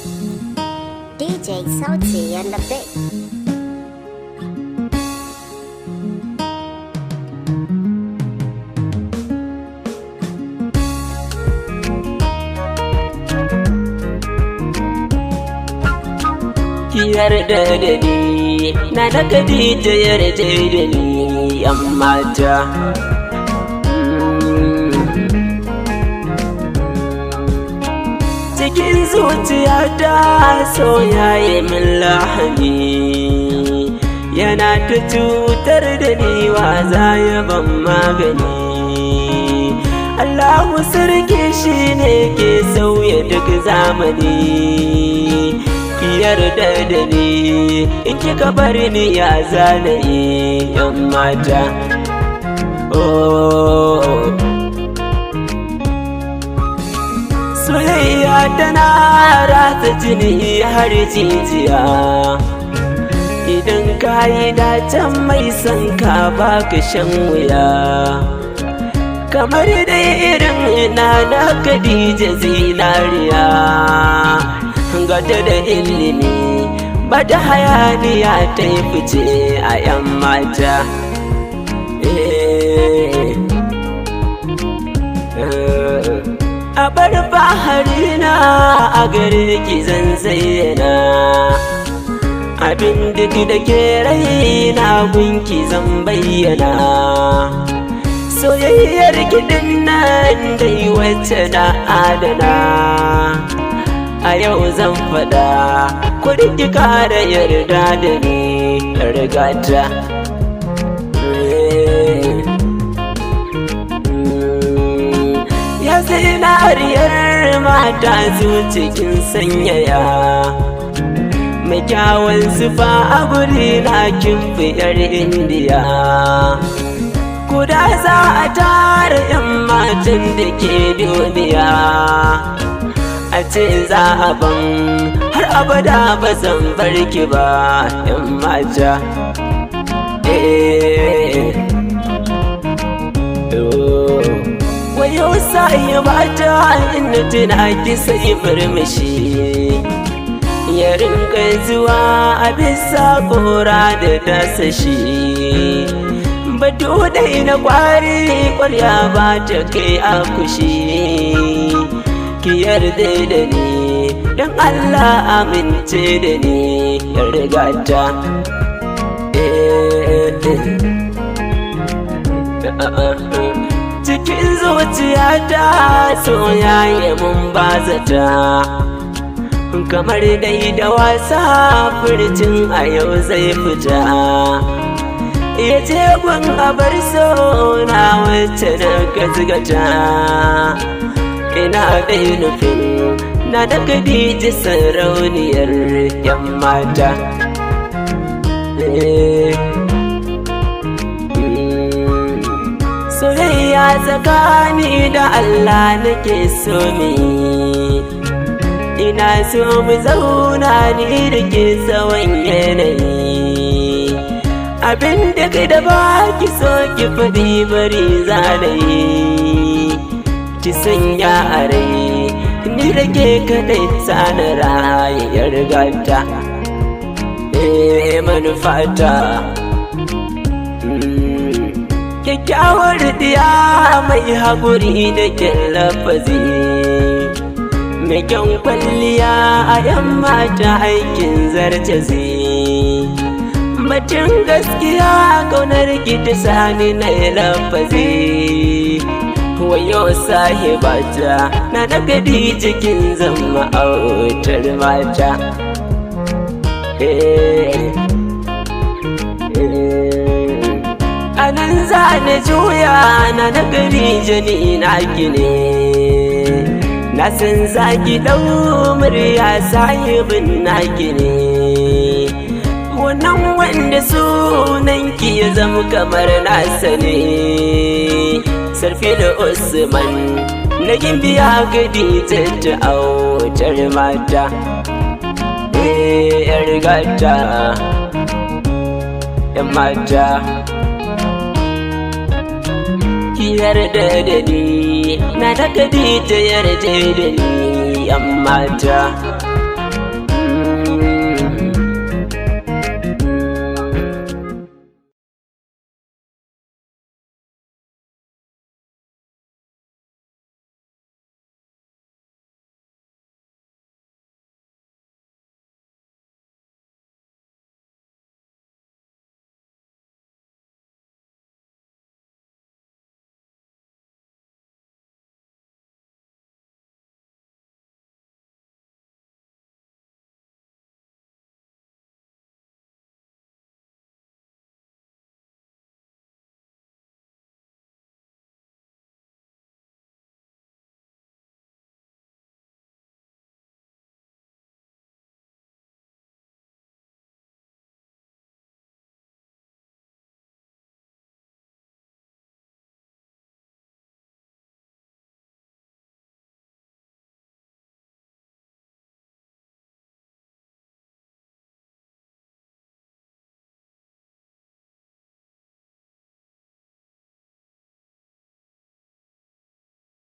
DJ Salty and the Big. Ki yarda da ni, na da Khadija yarda da ni, yan mata. Cikin zuciyata so yayi min lahani, yana ta cutar da ni wa za ya ban magani. Allahu sarki shine ke sauya duk zamani. Ki yarda da ni, in kika bar ni ya zanayi, yan mata. Soyayya tana ratsa jini har jijiya, idan ka yi dacen mai son ka baka shan wuya. Kamar dai irin ina na Khadija zinariya, gata da ilimi bata hayaniya ta yi fice a yan mata. A bar baharina a gare ki zan zayyana, abin duk da ke raina gunki zan bayyana. Soyayyar kiɗin nan dai wacce na adana, a yau zan faɗa kudi ki kara yarda da ni rigata. Ya zinariyar mata cikin sanyaya, mai kyawun zufa a guri na kin fi yar indiya. Kuda za a tara 'yan matan da ke duniya, a ce za a ban har abada ba zan bar ki ba, 'yan mata. Wayo sai mata inda tuna ki sai murmushi, ya rinka zuwa a bisa kora da dasashi. Batu dai na kwari kwarya ba ta kai a kushi. Ki yarda da ni don Allah amince da ni ya rigata. Cikin zuciyata so yayi mun bazata, kamar dai da wasa furcin a yau zai fita. Ya ce gun abar so na wacce na gazgata, ina dai nufin na da Khadija sarauniyar yan mata. Soyayya tsakani da Allah nake so mi, ina so mu zauna ni da ke tsawon yanayi. Abin da kai da ba ki so ki faɗi bari zanayi, ki sanya a rai ni da ke kaɗai sana rayuwar gata. Manufata kyakkyawar diya mai haƙuri da kyan lafazi, mai kyan kwalliya a yan mata aikin zartazi. Batun gaskiya kaunar ki ta sani na lafazi, wayo sahibata na da Khadija kin zama autar mata. Anan za na juya na da Khadija ni na gine, na san zaki ɗau murya sahibin na gine. Wannan wanda sunanki ya zama kamar nasa ne, Sarfila Usman na gimbiya Khadija ta autar mata. Yar gata, yan mata. Ki yarda da ni, na da Khadija yarda da ni, yan mata.